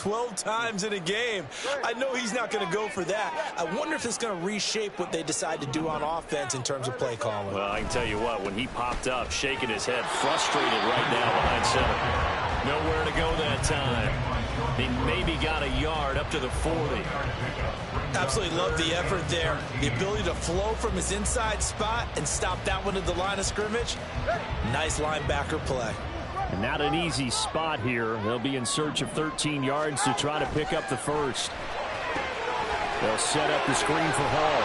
12 times in a game. I know he's not going to go for that. I wonder if it's going to reshape what they decide to do on offense in terms of play calling. Well, I can tell you what, when he popped up, shaking his head, frustrated right now behind center. Nowhere to go that time. He maybe got a yard up to the 40. Absolutely love the effort there. The ability to flow from his inside spot and stop that one at the line of scrimmage. Nice linebacker play. And not an easy spot here. They'll be in search of 13 yards to try to pick up the first. They'll set up the screen for Hall.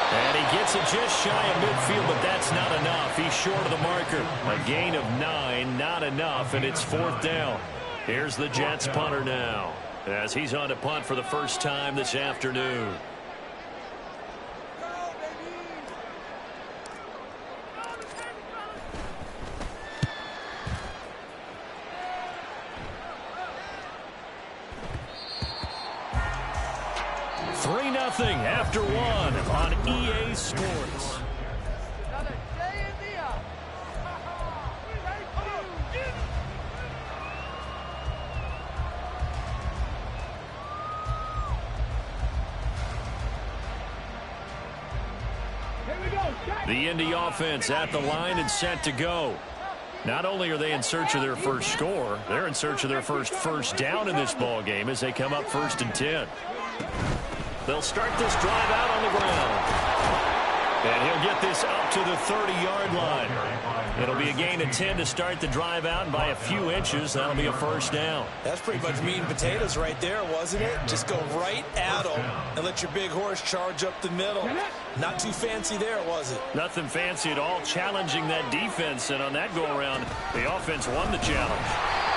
And he gets it just shy of midfield, but that's not enough. He's short of the marker. A gain of 9, not enough, and it's 4th down. Here's the Jets punter now, as he's on to punt for the first time this afternoon. Nothing after one on EA Sports. The Indy offense at the line and set to go. Not only are they in search of their first score, they're in search of their first down in this ball game as they come up 1st and 10. They'll start this drive out on the ground. And he'll get this up to the 30-yard line. It'll be a gain of 10 to start the drive out, and by a few inches, that'll be a 1st down. That's pretty much meat and potatoes right there, wasn't it? Just go right at them and let your big horse charge up the middle. Not too fancy there, was it? Nothing fancy at all, challenging that defense, and on that go-around, the offense won the challenge.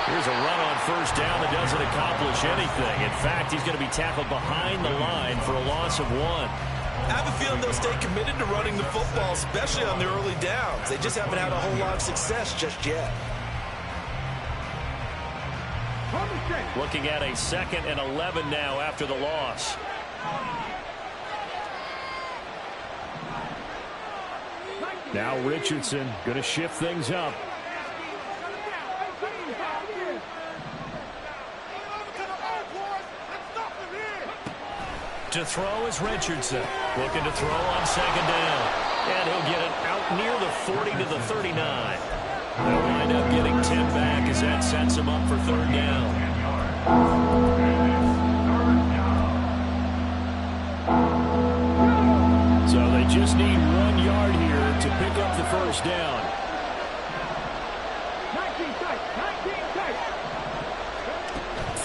Here's a run on 1st down that doesn't accomplish anything. In fact, he's going to be tackled behind the line for a loss of 1. I have a feeling they'll stay committed to running the football, especially on the early downs. They just haven't had a whole lot of success just yet. Looking at a 2nd and 11 now after the loss. Now Richardson going to shift things up. To throw is Richardson. Looking to throw on 2nd down. And he'll get it out near the 40 to the 39. They'll wind up getting 10 back as that sets him up for 3rd down. So they just need 1 yard here to pick up the 1st down.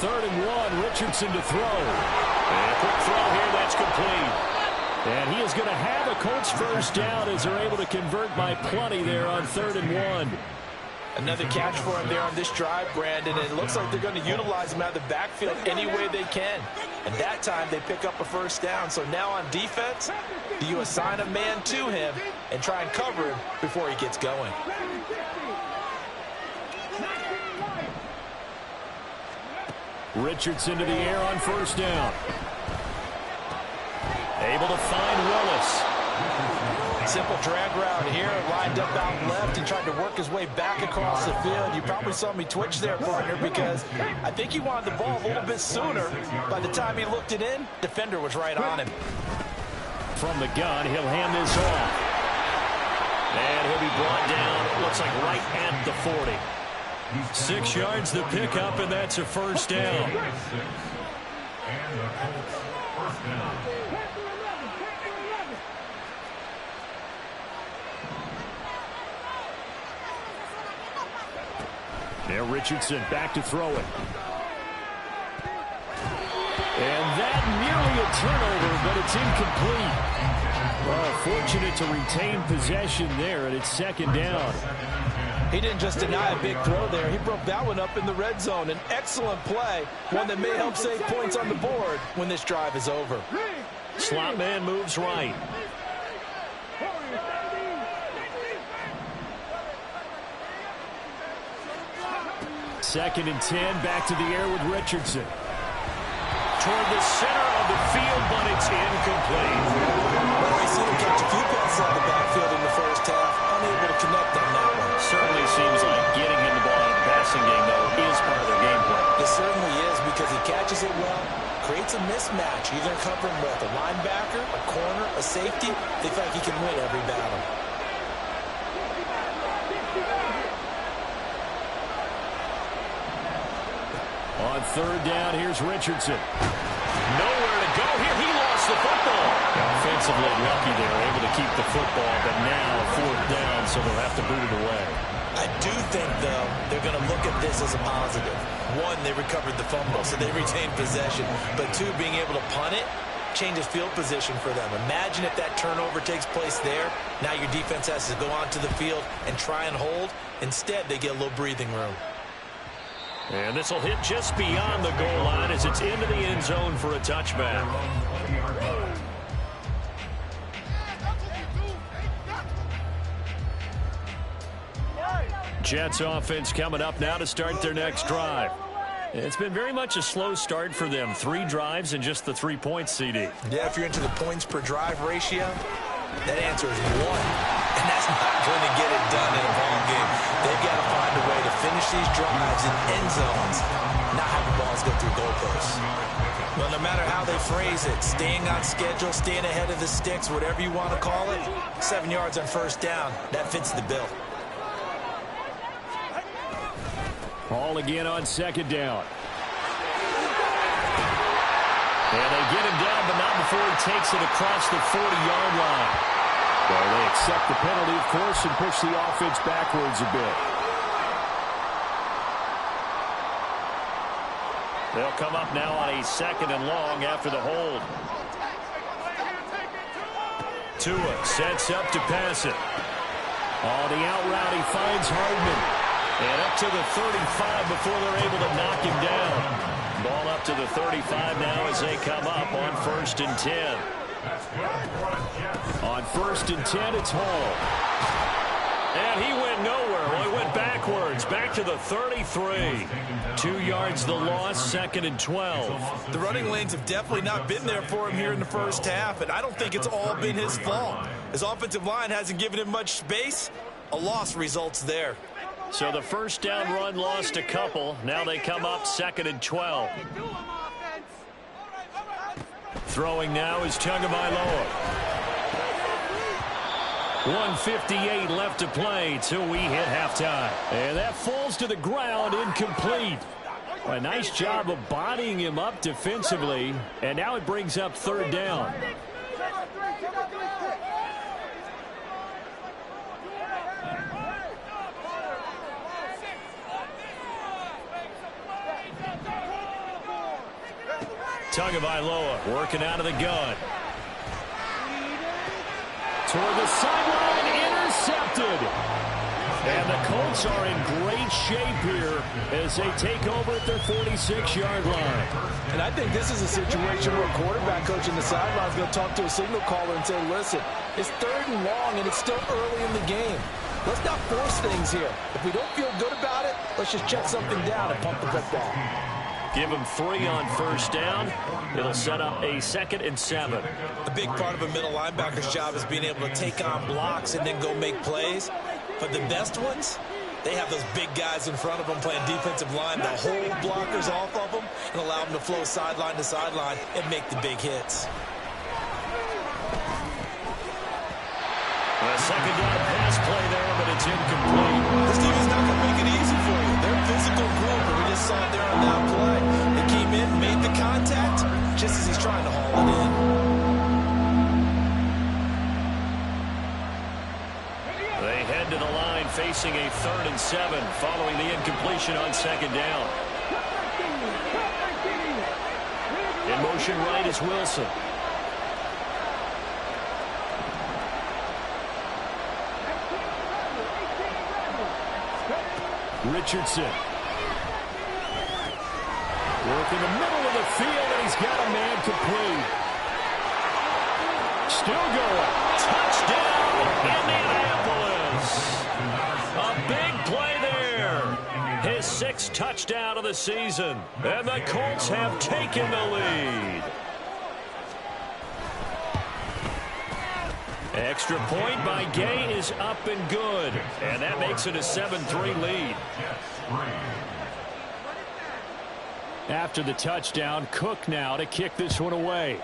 3rd and 1, Richardson to throw. And a quick throw here, that's complete. And he is going to have a Colts 1st down as they're able to convert by plenty there on 3rd and 1. Another catch for him there on this drive, Brandon. And it looks like they're going to utilize him out of the backfield any way they can. And that time they pick up a 1st down. So now on defense, do you assign a man to him and try and cover him before he gets going? Richardson to the air on 1st down. Able to find Willis. Simple drag route here, lined up out left and tried to work his way back across the field. You probably saw me twitch there, partner, because I think he wanted the ball a little bit sooner. By the time he looked it in, defender was right on him. From the gun, he'll hand this off. And he'll be brought down, looks like right at the 40. 6 yards the pickup, and that's a 1st down. Now Richardson back to throw it. And that nearly a turnover, but it's incomplete. Well, fortunate to retain possession there, and it's 2nd down. He didn't just deny a big throw there. He broke that one up in the red zone. An excellent play, one that may help save points on the board when this drive is over. Slot man moves right. Second and 10, back to the air with Richardson. Toward the center of the field, but it's incomplete. Well, we see him catch a few passes out of the backfield in the first half. Unable to connect on that one. Certainly seems like getting him the ball passing game, though, is part of their game plan. It certainly is, because he catches it well, creates a mismatch. You're going to cover him with a linebacker, a corner, a safety. They feel like he can win every battle. On third down, here's Richardson. Nowhere to go here. He lost the football. Offensively lucky they were able to keep the football, but now fourth down, so they'll have to boot it away. I do think, though, they're going to look at this as a positive. One, they recovered the fumble, so they retained possession. But two, being able to punt it changes field position for them. Imagine if that turnover takes place there. Now your defense has to go onto the field and try and hold. Instead, they get a little breathing room. And this will hit just beyond the goal line as it's into the end zone for a touchback. Jets offense coming up now to start their next drive. It's been very much a slow start for them. 3 drives and just the 3 points, CD. Yeah, if you're into the points per drive ratio, that answer is 1. And that's not going to get it done in a ball game. They've got to find a way to finish these drives in end zones, not have the balls go through goalposts. Well, no matter how they phrase it, staying on schedule, staying ahead of the sticks, whatever you want to call it, 7 yards on first down, that fits the bill. Ball again on second down. And they get him down, but not before he takes it across the 40-yard line. Well, they accept the penalty, of course, and push the offense backwards a bit. They'll come up now on a 2nd and long after the hold. Tua sets up to pass it. On the out route, he finds Hardman. And up to the 35 before they're able to knock him down. Ball up to the 35 now as they come up on 1st and 10. On 1st and 10, it's Hall. And he went nowhere. Well, he went backwards, back to the 33. 2 yards the loss, 2nd and 12. The running lanes have definitely not been there for him here in the first half, and I don't think it's all been his fault. His offensive line hasn't given him much space. A loss results there. So the first down run lost a couple. Now they come up 2nd and 12. Throwing now is Tagovailoa. 1:58 left to play till we hit halftime. And that falls to the ground, incomplete. A nice job of bodying him up defensively. And now it brings up 3rd down. Tagovailoa working out of the gun. Toward the sideline, intercepted. And the Colts are in great shape here as they take over at their 46-yard line. And I think this is a situation where a quarterback coach in the sideline is going to talk to a signal caller and say, listen, it's 3rd and long and it's still early in the game. Let's not force things here. If we don't feel good about it, let's just check something down and pump the football. Give him 3 on first down. It'll set up a 2nd and 7. A big part of a middle linebacker's job is being able to take on blocks and then go make plays. But the best ones, they have those big guys in front of them playing defensive line to hold blockers off of them and allow them to flow sideline to sideline and make the big hits. A 2nd down pass play there, but it's incomplete. This team is not going to make it easy for you. They're a physical group, and we just saw it there on that play. They came in, made the contact, just as he's trying to haul it in. They head to the line facing a 3rd and 7 following the incompletion on 2nd down. In motion right is Wilson. Richardson. Work in the middle of the field, and he's got a man complete. Still going. Touchdown, Indianapolis. A big play there. His 6th touchdown of the season. And the Colts have taken the lead. Extra point by Gay is up and good. And that makes it a 7-3 lead. After the touchdown, Cook now to kick this one away.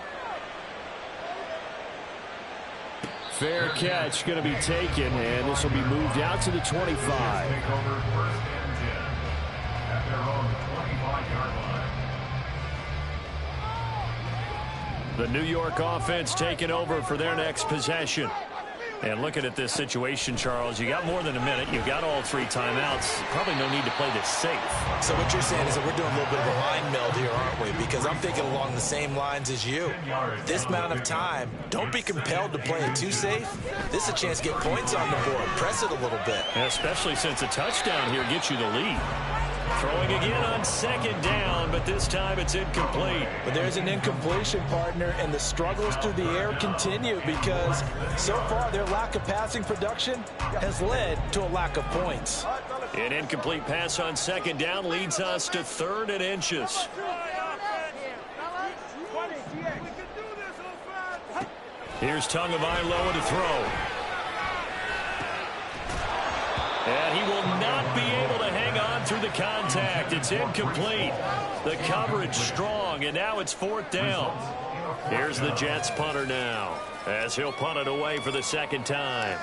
Fair catch going to be taken, and this will be moved out to the 25. The New York offense taking over for their next possession. And looking at this situation, Charles, you got more than a minute. You got all 3 timeouts. Probably no need to play this safe. So what you're saying is that we're doing a little bit of a mind meld here, aren't we? Because I'm thinking along the same lines as you. This amount of time, don't be compelled to play it too safe. This is a chance to get points on the board. Press it a little bit. And especially since a touchdown here gets you the lead. Throwing again on 2nd down, but this time it's incomplete. But there's an incompletion, partner, and the struggles through the air continue because so far their lack of passing production has led to a lack of points. An incomplete pass on 2nd down leads us to 3rd and inches. Here's Tagovailoa to throw. And he will not be able to hang on through the contact. It's incomplete. The coverage strong, and now it's 4th down. Here's the Jets punter now, as he'll punt it away for the 2nd time.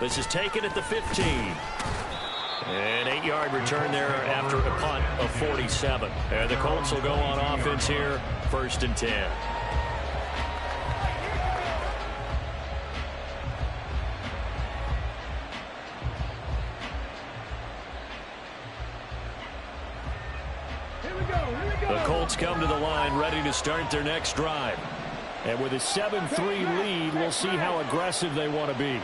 This is taken at the 15. An 8-yard return there after a punt of 47. And the Colts will go on offense here, 1st and 10. The Colts come to the line ready to start their next drive. And with a 7-3 lead, we'll see how aggressive they want to be.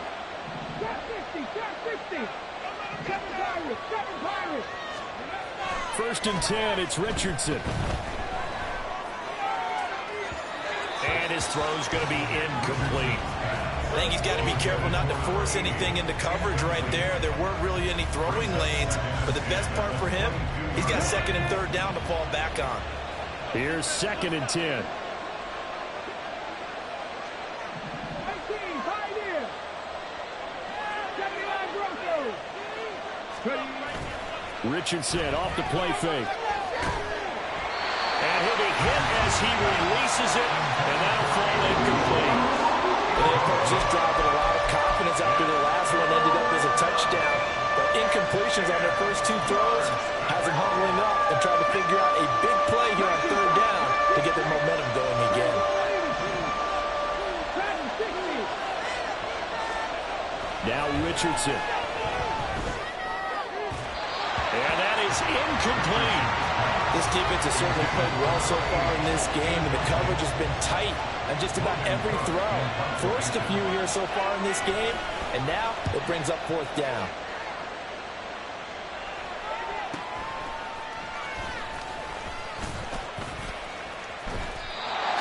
First and 10, it's Richardson. And his throw's going to be incomplete. I think he's got to be careful not to force anything into coverage right there. There weren't really any throwing lanes, but the best part for him, he's got 2nd and 3rd down to fall back on. Here's 2nd and 10. Richardson off the play fake. And he'll be hit as he releases it, and that'll fall incomplete. And they approached this drive with a lot of confidence after the last one ended up as a touchdown. But incompletions on their first 2 throws has them huddling up and trying to figure out a big play here on 3rd down to get their momentum going again. Now Richardson. And that is incomplete. This defense has certainly played well so far in this game, and the coverage has been tight on just about every throw. Forced a few here so far in this game, and now it brings up 4th down.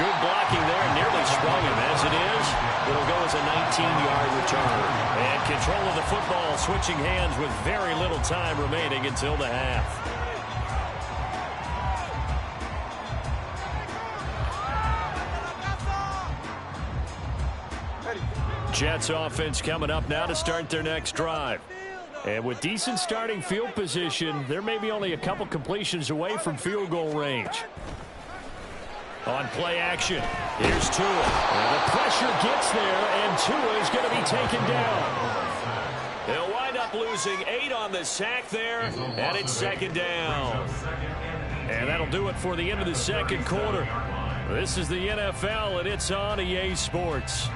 Good blocking there, nearly sprung him. As it is, it'll go as a 19-yard return. And control of the football switching hands with very little time remaining until the half. Jets offense coming up now to start their next drive. And with decent starting field position, they're maybe only a couple completions away from field goal range. On play action, here's Tua. And the pressure gets there, and Tua is going to be taken down. He'll wind up losing 8 on the sack there, and it's 2nd down. And that'll do it for the end of the 2nd quarter. This is the NFL, and it's on EA Sports.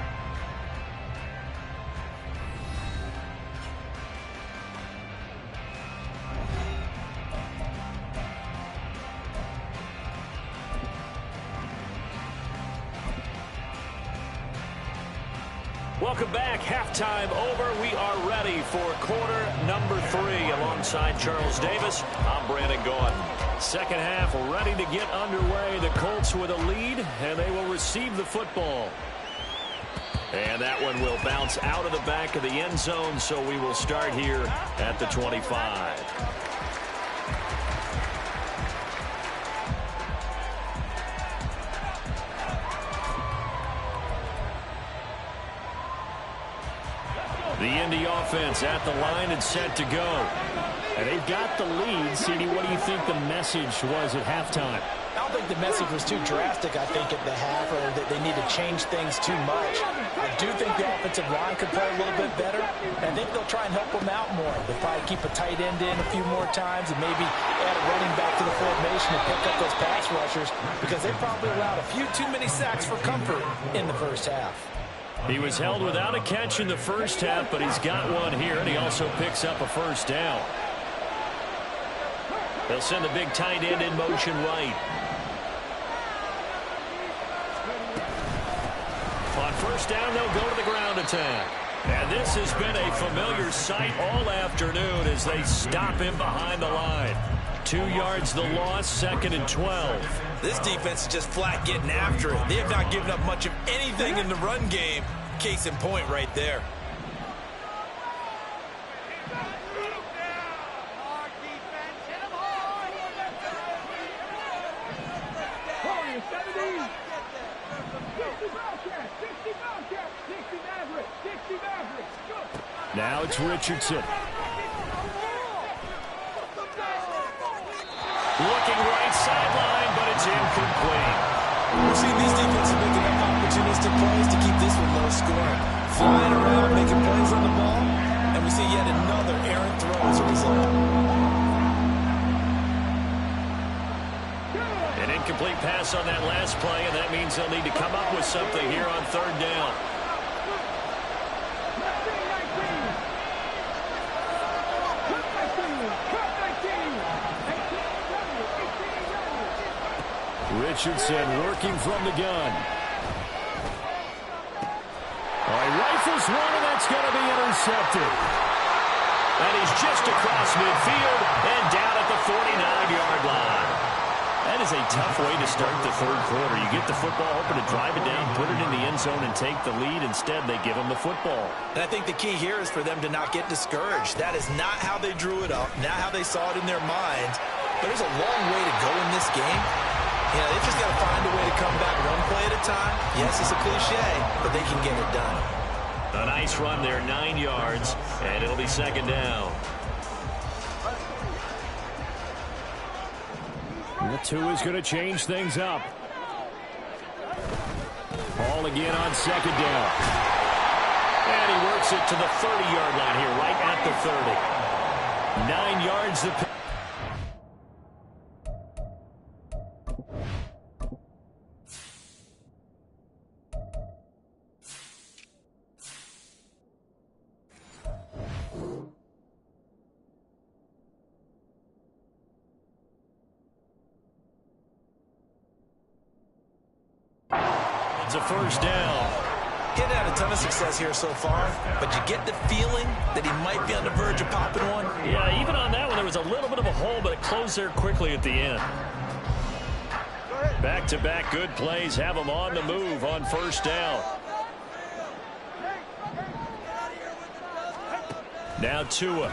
Welcome back. Halftime over. We are ready for quarter number 3. Alongside Charles Davis, I'm Brandon Gordon. Second half ready to get underway. The Colts with a lead, and they will receive the football. And that one will bounce out of the back of the end zone, so we will start here at the 25. The Indy offense at the line and set to go. And they've got the lead. CD, what do you think the message was at halftime? I don't think the message was too drastic, I think, at the half, or that they need to change things too much. I do think the offensive line could play a little bit better. And I think they'll try and help them out more. They'll probably keep a tight end in a few more times and maybe add a running back to the formation to pick up those pass rushers, because they probably allowed a few too many sacks for comfort in the first half. He was held without a catch in the first half, but he's got one here, and he also picks up a first down. They'll send the big tight end in motion right. On first down, they'll go to the ground attack. And this has been a familiar sight all afternoon as they stop him behind the line. 2 yards the loss, 2nd and 12. This defense is just flat getting after it. They have not given up much of anything in the run game. Case in point right there. Now it's Richardson. Looking right sideline, but it's incomplete. We're seeing these defenses making enough opportunistic plays to keep this one low scoring. Flying around, making plays on the ball, and we see yet another errant throw as a result. An incomplete pass on that last play, and that means they'll need to come up with something here on 3rd down. Richardson working from the gun. He rifles one, and that's going to be intercepted. And he's just across midfield and down at the 49-yard line. That is a tough way to start the 3rd quarter. You get the football, hoping to drive it down, put it in the end zone, and take the lead. Instead, they give him the football. And I think the key here is for them to not get discouraged. That is not how they drew it up, not how they saw it in their minds. But there's a long way to go in this game. Yeah, they just got to find a way to come back one play at a time. Yes, it's a cliche, but they can get it done. A nice run there, 9 yards, and it'll be 2nd down. The 2 is going to change things up. Ball again on 2nd down. And he works it to the 30-yard line here, right at the 30. 9 yards the It's a first down. He's had a ton of success here so far, but you get the feeling that he might be on the verge of popping one. Yeah, even on that one, there was a little bit of a hole, but it closed there quickly at the end. Back-to-back good plays have them on the move on first down. Now Tua.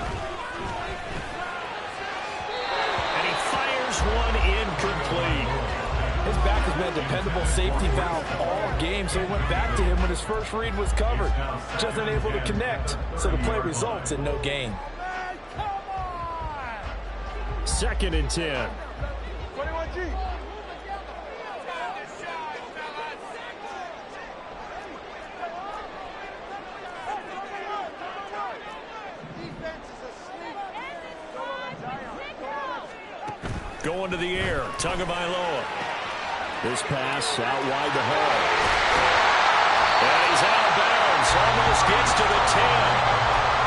And he fires one incomplete. His back has been a dependable safety valve all game, so he went back to him when his first read was covered. Just unable to connect, so the play results in no gain. 2nd and 10. 21G. Going to the air, Tagovailoa. This pass out wide to Hall. And he's out of bounds, almost gets to the 10.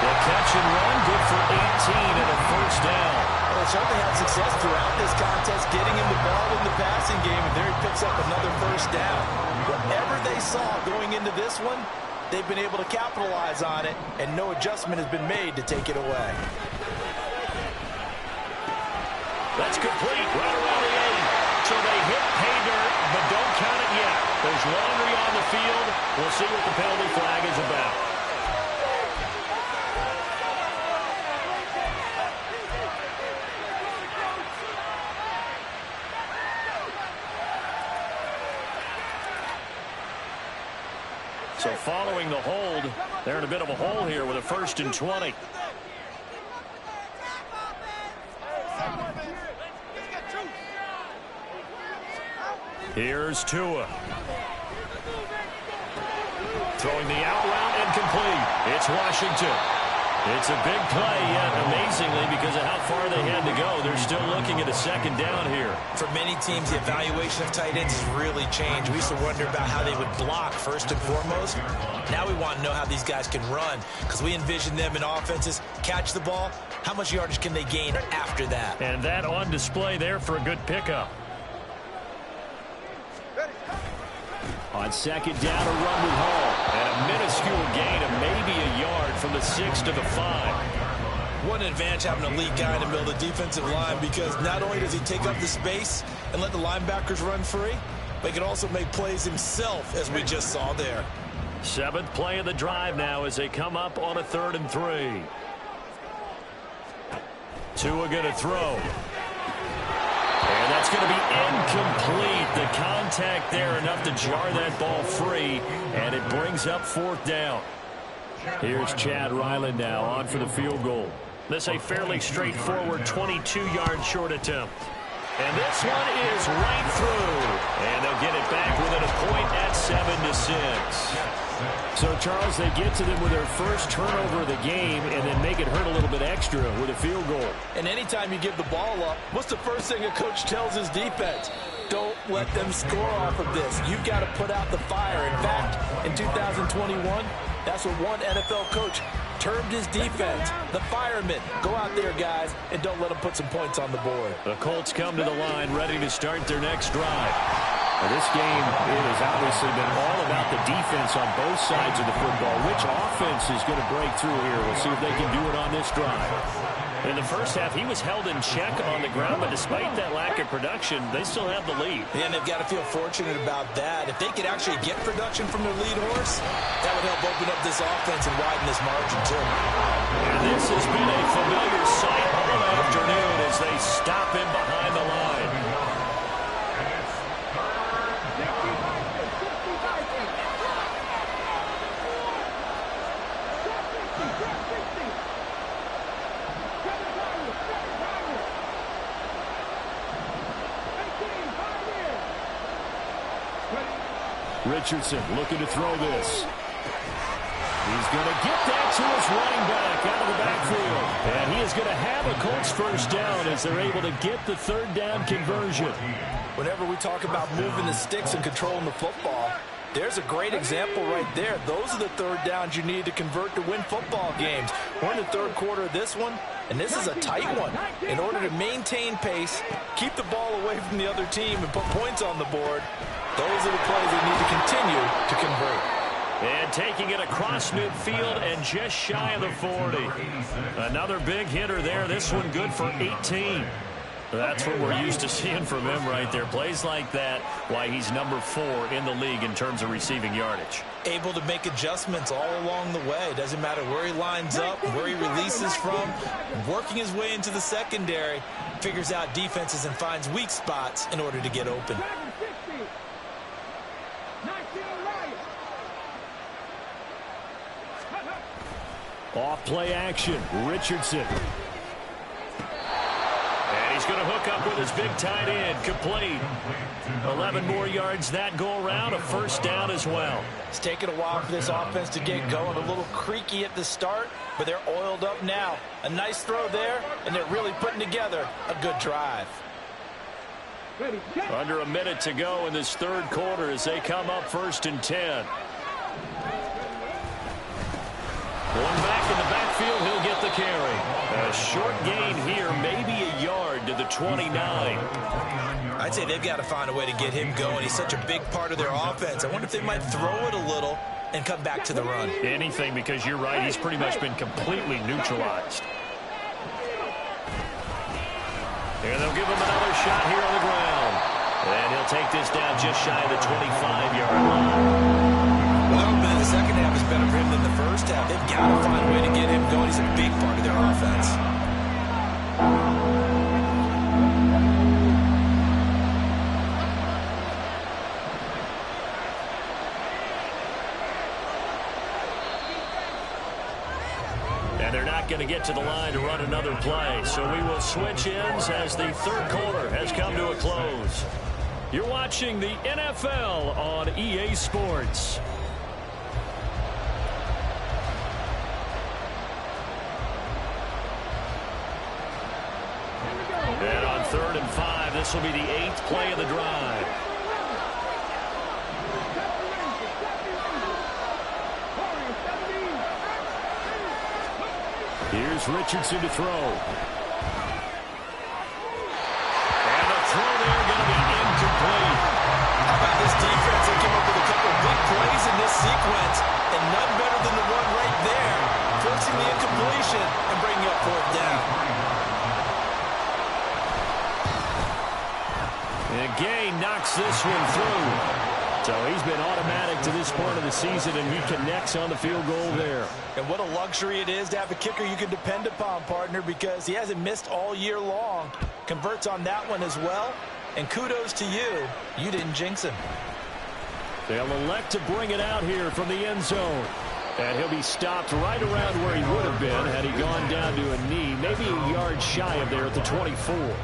The catch and run, good for 18 and a first down. Well, they certainly had success throughout this contest, getting him the ball in the passing game, and there he picks up another first down. Whatever they saw going into this one, they've been able to capitalize on it, and no adjustment has been made to take it away. That's complete, right around the 8. So they hit pay dirt, but don't count it yet. There's laundry on the field. We'll see what the penalty flag is about. So following the hold, they're in a bit of a hole here with a 1st and 20. Here's Tua. Throwing the out route and complete. It's Washington. It's a big play, yet amazingly, because of how far they had to go, they're still looking at a 2nd down here. For many teams, the evaluation of tight ends has really changed. We used to wonder about how they would block first and foremost. Now we want to know how these guys can run, because we envision them in offenses catch the ball. How much yardage can they gain after that? And that on display there for a good pickup. On 2nd down, a run with Hall. And a minuscule gain of maybe a yard from the 6 to the 5. What an advantage having a lead guy in the middle of the defensive line, because not only does he take up the space and let the linebackers run free, but he can also make plays himself, as we just saw there. 7th play of the drive now as they come up on a 3rd and 3. Tua going to throw. And that's going to be incomplete. The contact there enough to jar that ball free, and it brings up 4th down. Here's Chad Ryland now on for the field goal. This a fairly straightforward 22-yard short attempt. And this one is right through. And they'll get it back within a point at 7-6. So, Charles, they get to them with their first turnover of the game and then make it hurt a little bit extra with a field goal. And anytime you give the ball up, what's the first thing a coach tells his defense? Don't let them score off of this. You've got to put out the fire. In fact, in 2021, that's what one NFL coach termed his defense, the firemen. Go out there, guys, and don't let them put some points on the board. The Colts come to the line ready to start their next drive. Now, this game, it has obviously been all about the defense on both sides of the football. Which offense is going to break through here? We'll see if they can do it on this drive. In the first half, he was held in check on the ground, but despite that lack of production, they still have the lead. And they've got to feel fortunate about that. If they could actually get production from their lead horse, that would help open up this offense and widen this margin, too. And this has been a familiar sight all afternoon as they stop him behind the line. Richardson looking to throw this. He's going to get that to his running back out of the backfield. And he is going to have a Colts first down as they're able to get the 3rd down conversion. Whenever we talk about moving the sticks and controlling the football, there's a great example right there. Those are the 3rd downs you need to convert to win football games. We're in the 3rd quarter of this one, and this is a tight one. In order to maintain pace, keep the ball away from the other team, and put points on the board, those are the plays they need to continue to convert. And taking it across midfield and just shy of the 40. Another big hitter there. This one good for 18. That's what we're used to seeing from him right there. Plays like that, why he's number 4 in the league in terms of receiving yardage. Able to make adjustments all along the way. Doesn't matter where he lines up, where he releases from. Working his way into the secondary. Figures out defenses and finds weak spots in order to get open. Off play action, Richardson. And he's going to hook up with his big tight end, complete. 11 more yards that go around, a first down as well. It's taken a while for this offense to get going. A little creaky at the start, but they're oiled up now. A nice throw there, and they're really putting together a good drive. Under a minute to go in this 3rd quarter as they come up 1st and 10. Going back in the backfield, he'll get the carry. A short gain here, maybe a yard to the 29. I'd say they've got to find a way to get him going. He's such a big part of their offense. I wonder if they might throw it a little and come back to the run. Anything, because you're right, he's pretty much been completely neutralized. And they'll give him another shot here on the ground. And he'll take this down just shy of the 25-yard line. Well, man, the second half is better for him than the first half. They've got to find a way to get him going. He's a big part of their offense. going to get to the line to run another play. So we will switch ends as the third quarter has come to a close. You're watching the NFL on EA Sports. And on 3rd and 5, this will be the 8th play of the drive. Here's Richardson to throw. And the throw there going to be incomplete. How about this defense? They came up with a couple of big plays in this sequence, and none better than the one right there, forcing the incompletion and bringing up 4th down. And Gay knocks this one through. So he's been automatic to this point of the season, and he connects on the field goal there. And what a luxury it is to have a kicker you can depend upon, partner, because he hasn't missed all year long. Converts on that one as well. And kudos to you. You didn't jinx him. They'll elect to bring it out here from the end zone. And he'll be stopped right around where he would have been had he gone down to a knee, maybe a yard shy of there at the 24.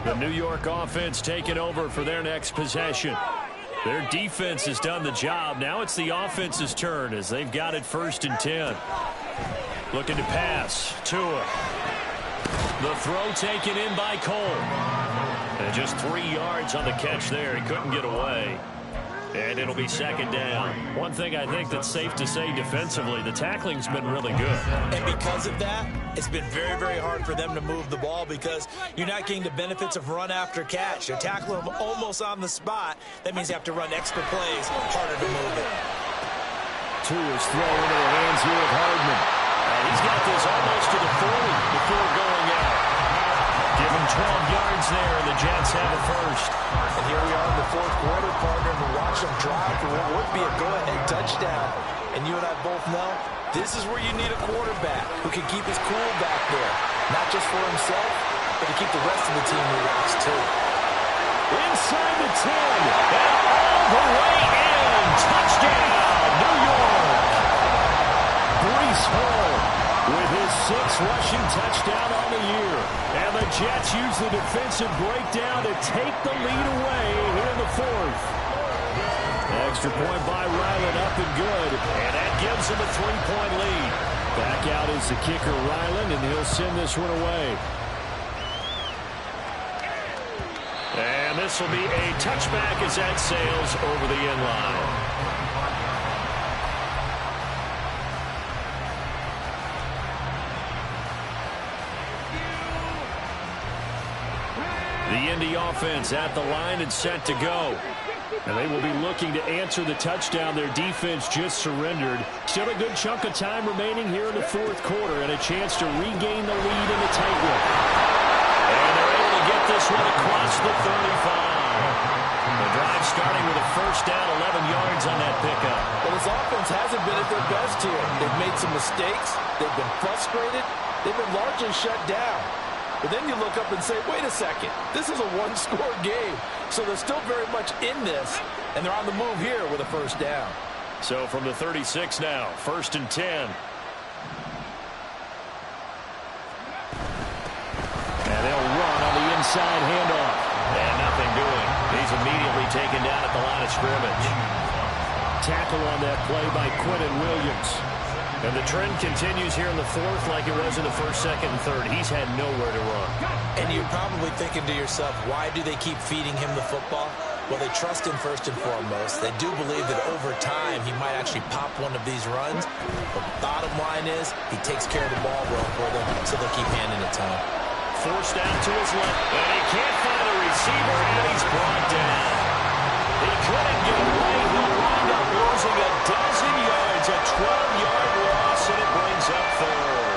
The New York offense taking over for their next possession. Their defense has done the job. Now it's the offense's turn as they've got it 1st and 10. Looking to pass. Tua. The throw taken in by Cole. And just 3 yards on the catch there. He couldn't get away. And it'll be 2nd down. One thing I think that's safe to say defensively, the tackling's been really good. And because of that, it's been very, very hard for them to move the ball because you're not getting the benefits of run after catch. You're tackling them almost on the spot. That means you have to run extra plays, harder to move it. Tua's throw into the hands here of Hardman. He's got this almost to the 40 before going out. Give him 12 yards there, and the Jets have a first. And here we are in the 4th quarter, partner, and we watch them drive for what would be a go-ahead touchdown. And you and I both know this is where you need a quarterback who can keep his cool back there. Not just for himself, but to keep the rest of the team relaxed, too. Inside the 10, and all the way in. Touchdown, New York. Breece Hall with his 6th rushing touchdown on the year. And the Jets use the defensive breakdown to take the lead away here in the 4th. Extra point by Ryland, up and good. And that gives him a 3-point lead. Back out is the kicker, Ryland, and he'll send this one away. And this will be a touchback as that sails over the end line. The Indy offense at the line and set to go. And they will be looking to answer the touchdown their defense just surrendered. Still a good chunk of time remaining here in the 4th quarter and a chance to regain the lead in the tightrope. And they're able to get this one across the 35. The drive starting with a 1st down, 11 yards on that pickup. Well, this offense hasn't been at their best here. They've made some mistakes. They've been frustrated. They've been largely shut down. But then you look up and say, wait a second, this is a 1-score game. So they're still very much in this, and they're on the move here with a 1st down. So from the 36 now, 1st and 10. And they'll run on the inside handoff. And nothing doing. He's immediately taken down at the line of scrimmage. Tackle on that play by Quentin Williams. And the trend continues here in the 4th like it was in the 1st, 2nd, and 3rd. He's had nowhere to run. And you're probably thinking to yourself, why do they keep feeding him the football? Well, they trust him first and foremost. They do believe that over time he might actually pop one of these runs. But the bottom line is he takes care of the ball well for them, so they'll keep handing it to him. Forced down to his left. And he can't find a receiver, and he's brought down. He couldn't get away. He'll wind up losing a dozen yards, a 12-yard loss, and it brings up 3rd.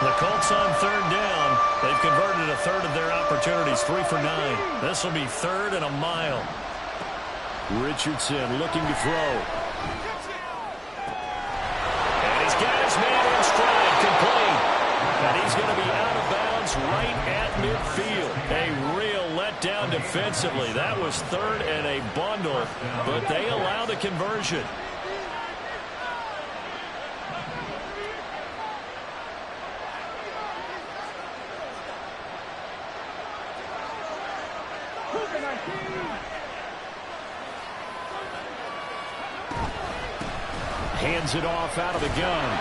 The Colts on 3rd down. They've converted a 1/3 of their opportunities, 3 for 9. This will be 3rd and a mile. Richardson looking to throw. And he's got his man in stride, complete. And he's going to be out of bounds right at midfield. A real letdown broke down defensively. That was third and a bundle, but they allow the conversion. Hands it off out of the gun.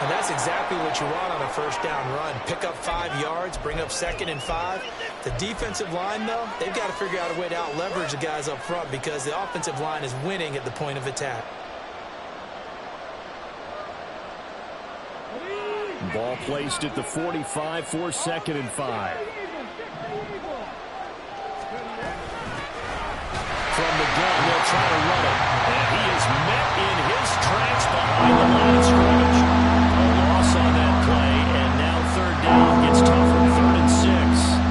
And that's exactly what you want on a first down run. Pick up 5 yards, bring up 2nd and 5. The defensive line, though, they've got to figure out a way to out-leverage the guys up front because the offensive line is winning at the point of attack. Ball placed at the 45 for 2nd and 5. From the gun, they'll try to run it. And he is met in his tracks behind the line of scrimmage. A loss on that play, and now 3rd down gets tougher, 3rd and 6.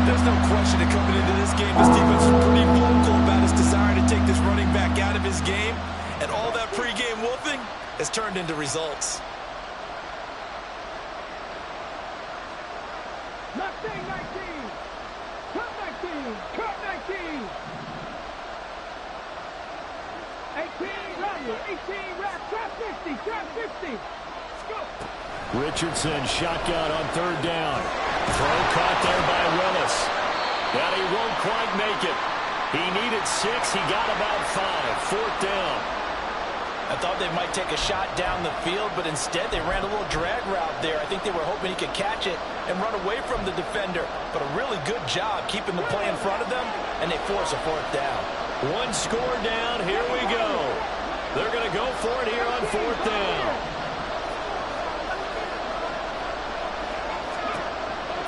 There's no question that coming into this game, this defense is pretty vocal about his desire to take this running back out of his game. And all that pregame wolfing has turned into results. 19, cut 19, cut 19. 18, run, 18, wrap, trap 50, trap 50. Let's go. Richardson shotgun on 3rd down. Throw caught there by Willis. But he won't quite make it. He needed 6. He got about 5. 4th down. I thought they might take a shot down the field, but instead they ran a little drag route there. I think they were hoping he could catch it and run away from the defender. But a really good job keeping the play in front of them, and they force a 4th down. 1 score down. Here we go. They're going to go for it here on 4th down.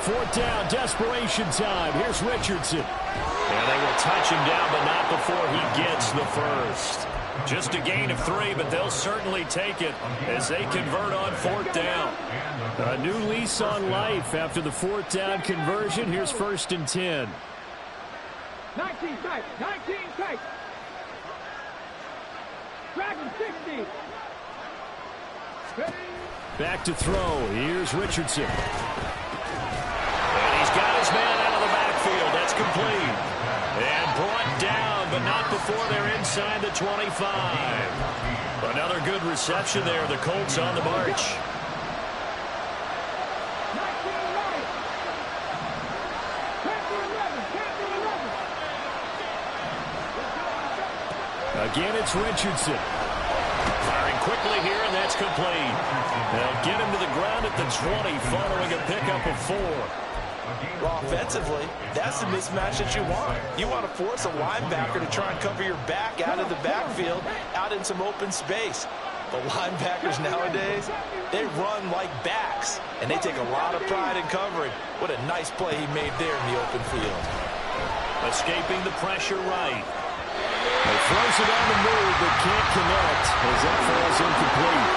4th down, desperation time. Here's Richardson. And they will touch him down, but not before he gets the first. Just a gain of 3, but they'll certainly take it as they convert on 4th down. A new lease on life after the 4th down conversion. Here's 1st and 10. 19 tight, 19 tight. Dragon 60. Back to throw. Here's Richardson. And he's got his man out of the backfield. That's complete. And brought down, but not before they're inside the 25. Another good reception there. The Colts on the march. Again, it's Richardson. Firing quickly here, and that's complete. They'll get him to the ground at the 20 following a pickup of 4. Well, offensively, that's the mismatch that you want. You want to force a linebacker to try and cover your back out of the backfield, out in some open space. The linebackers nowadays, they run like backs, and they take a lot of pride in covering. What a nice play he made there in the open field. Escaping the pressure right. He throws it on the move, but can't connect as that falls incomplete.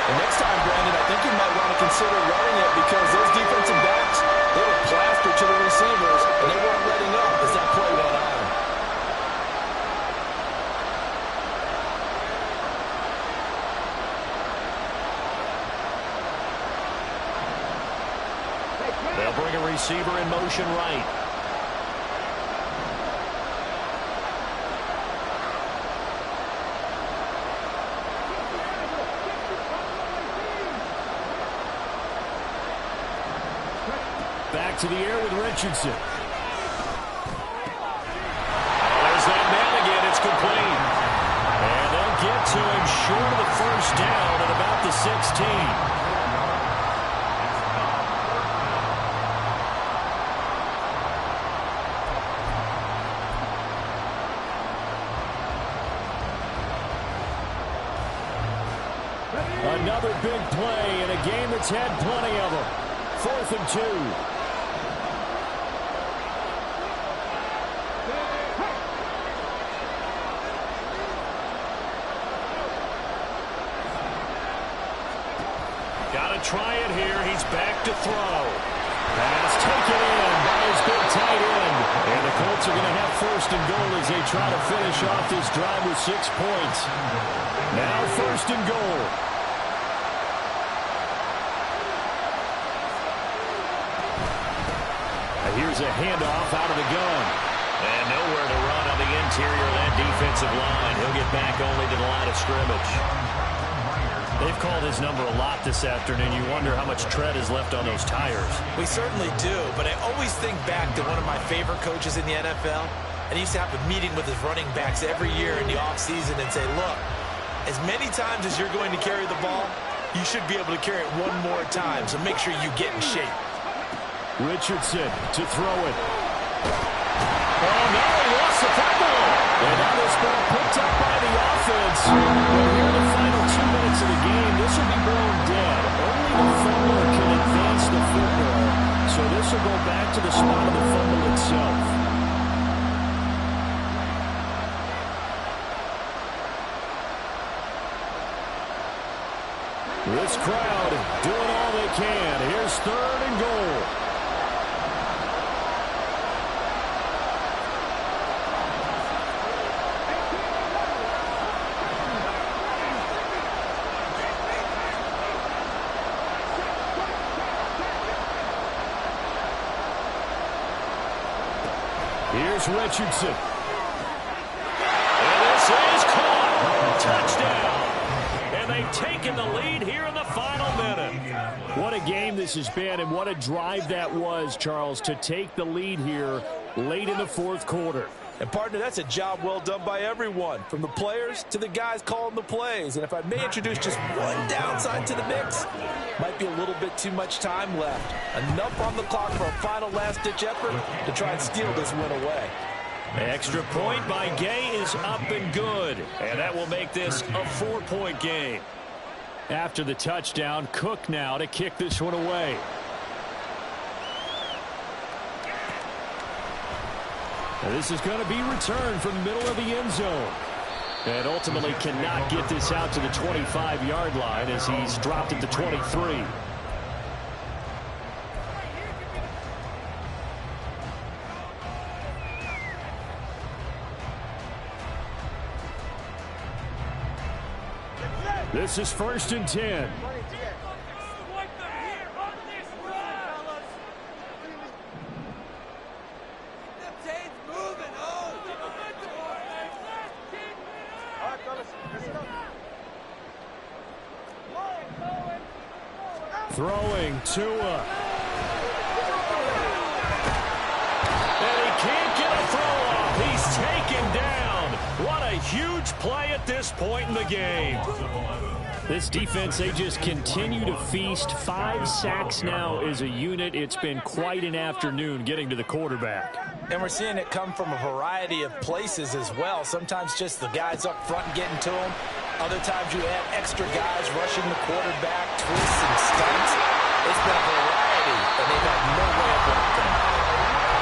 And next time, Brandon, I think you might want to consider running it because those defensive backs, they were plastered to the receivers, and they weren't letting up as that play went on. They'll bring a receiver in motion right. Back to the air with Richardson. There's that man again. It's complete. And they'll get to him short of the first down at about the 16. Another big play in a game that's had plenty of them. 4th and 2. Got to try it here. He's back to throw. Pass taken in by his big tight end. And the Colts are going to have 1st and goal as they try to finish off this drive with 6 points. Now 1st and goal. Here's a handoff out of the gun. And nowhere to run on the interior of that defensive line. He'll get back only to the line of scrimmage. They've called his number a lot this afternoon. You wonder how much tread is left on those tires. We certainly do, but I always think back to one of my favorite coaches in the NFL, and he used to have a meeting with his running backs every year in the offseason and say, look, as many times as you're going to carry the ball, you should be able to carry it one more time, so make sure you get in shape. Richardson to throw it. Oh, no, he lost the football. And now this ball picked up by the offense. But here in the final 2 minutes of the game, this will be blown dead. Only the fumbler can advance the football. So this will go back to the spot of the fumble itself. This crowd doing all they can. Here's 3rd and goal. Here's Richardson. And this is caught. Touchdown. And they've taken the lead here in the final minute. What a game this has been, and what a drive that was, Charles, to take the lead here late in the 4th quarter. And, partner, that's a job well done by everyone, from the players to the guys calling the plays. And if I may introduce just one downside to the mix, might be a little bit too much time left. Enough on the clock for a final last-ditch effort to try and steal this win away. Extra point by Gay is up and good. And that will make this a 4-point game. After the touchdown, Cook now to kick this one away. Now this is going to be returned from the middle of the end zone. And ultimately cannot get this out to the 25-yard line as he's dropped at the 23. This is 1st and 10. Throwing Tua. And he can't get a throw off. He's taken down. What a huge play at this point in the game. This defense, they just continue to feast. 5 sacks now as a unit. It's been quite an afternoon getting to the quarterback. And we're seeing it come from a variety of places as well. Sometimes just the guys up front getting to him. Other times you add extra guys rushing the quarterback, twists and stunts. It's been a variety, and they've had no way of blocking it.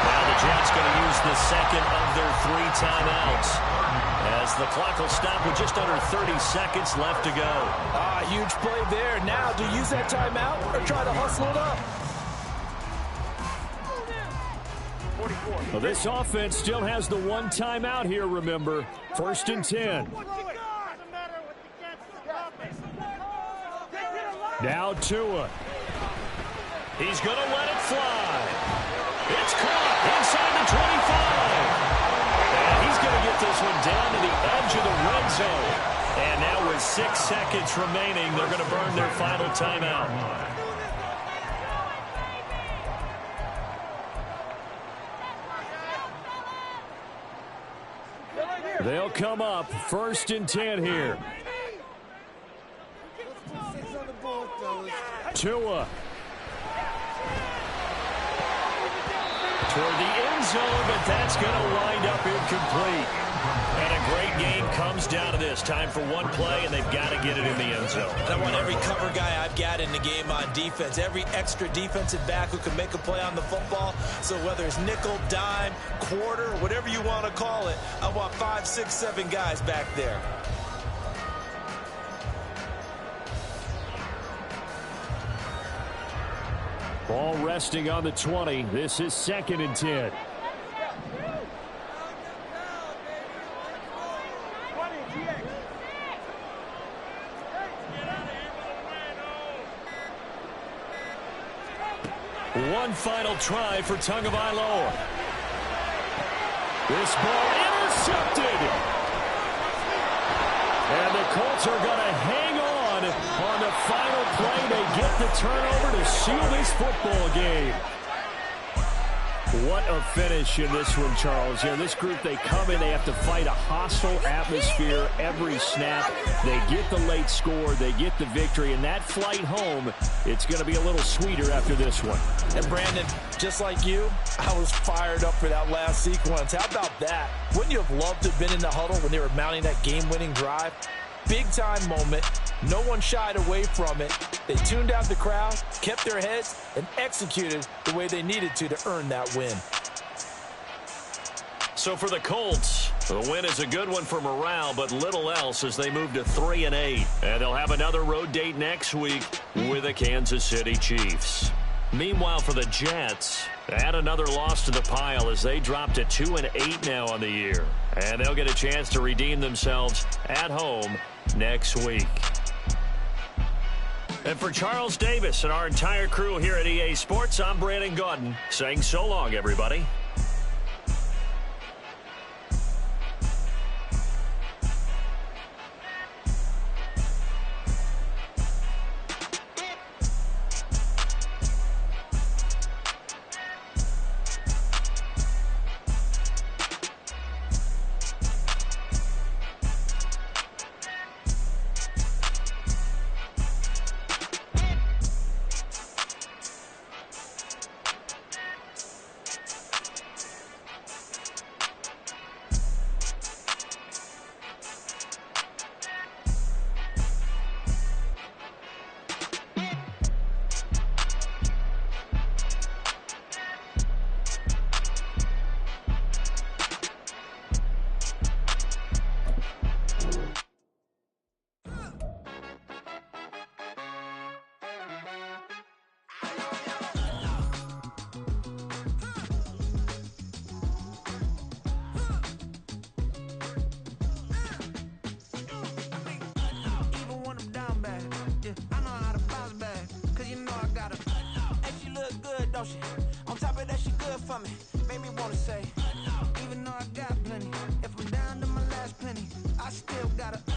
Now the Jets going to use the second of their 3 timeouts, as the clock will stop with just under 30 seconds left to go. Huge play there. Now, do you use that timeout or try to hustle it up? Well, this offense still has the 1 timeout here, remember. 1st and 10. Now Tua. He's going to let it fly. It's caught inside the 25. And he's going to get this one down to the edge of the red zone. And now with 6 seconds remaining, they're going to burn their final timeout. They'll come up 1st and 10 here. Tua. Toward the end zone, but that's going to wind up incomplete. And a great game comes down to this. Time for one play, and they've got to get it in the end zone. And I want every cover guy I've got in the game on defense, every extra defensive back who can make a play on the football. So whether it's nickel, dime, quarter, whatever you want to call it, I want 5, 6, 7 guys back there. Ball resting on the 20. This is 2nd and 10. One final try for Tagovailoa. This ball intercepted. And the Colts are going to hang on the final play. They get the turnover to seal this football game. What a finish in this one, Charles. You know, this group, they come in, they have to fight a hostile atmosphere every snap. They get the late score, they get the victory, and that flight home, it's going to be a little sweeter after this one. And Brandon, just like you, I was fired up for that last sequence. How about that? Wouldn't you have loved to have been in the huddle when they were mounting that game-winning drive? Big-time moment. No one shied away from it. They tuned out the crowd, kept their heads, and executed the way they needed to earn that win. So for the Colts, the win is a good one for morale, but little else as they move to 3-8. And they'll have another road date next week with the Kansas City Chiefs. Meanwhile, for the Jets, add another loss to the pile as they drop to 2-8 now on the year. And they'll get a chance to redeem themselves at home next week. And for Charles Davis and our entire crew here at EA Sports, I'm Brandon Gaudin saying so long, everybody. On top of that, she good for me. Made me wanna say